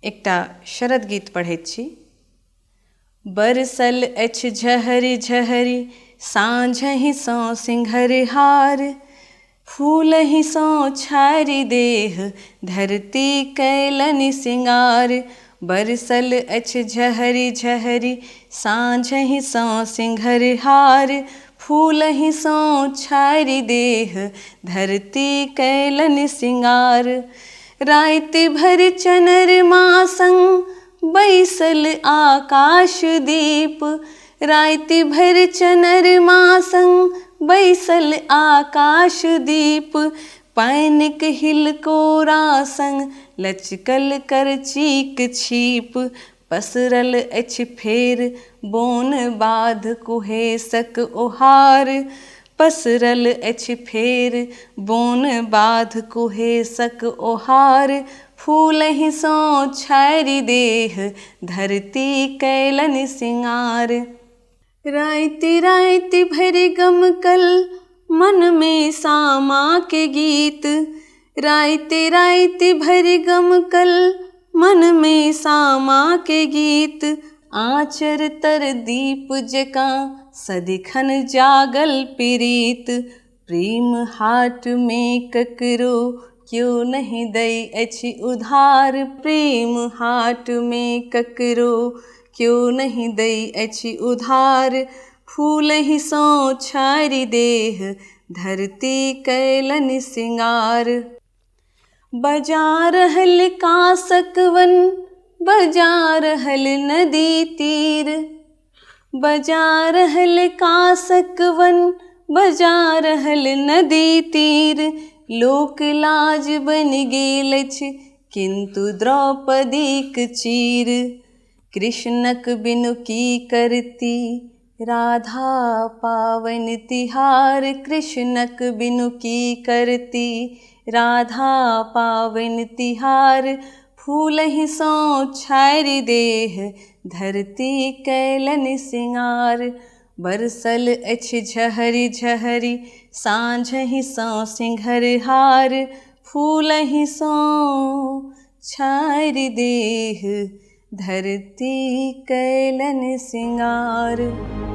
एकटा शरद गीत पढ़ैत छी। बरसल अछि झहरि झहरि साँझहि सँ सिंघरहार, फूलहि सँ छारि देह धरती कैलनि सिंगार। बरसल अछि झहरि झहरि साँझहि सँ सिंघरहार, फूलहि सँ छारि देह धरती कैलनि सिंगार। राति भरि चनरमा संग बैसल आकाश दीप, राति भरि चनरमा संग बैसल आकाश दीप। पानिक हिलकोरा संग लचकल करचीक छीप, पसरल अछि फेर बोन बाध कुहेसक ओहार। पसरल अछि फेर बोन बाध कुहेसक ओहार, फूलहि सँ छारि देह धरती कैलनि सिंगार। राति राति भरि गमकल मन में सामा के गीत, राति राति भरि गमकल मन में सामा के गीत। आँचर तर दीप जकाँ सदिखन जागल पीड़ित, प्रेम हाट में ककरो क्यों नहीं दै अछि उधार। प्रेम हाट में ककरो क्यों नहीं दै अछि उधार, फूलहि सँ छारि देह धरती कैलनि सिंगार। बजा रहल कासकवन बजा रहल नदी तीर, बजा रहल कासकवन बजा रहल नदी तीर। लोक लाज बनि गेल अछि किंतु द्रौपदीक चीर, कृष्णक बिनु की करती राधा पावनि तिहार। कृष्णक बिनु की करती राधा पावनि तिहार, फूलहि सँ छारि देह धरती कैलनि सिंगार। बरसल अछि झहरि झहरि साँझहि सँ सिंघरहार, फूलहि सँ छारि देह धरती कैलनि सिंगार।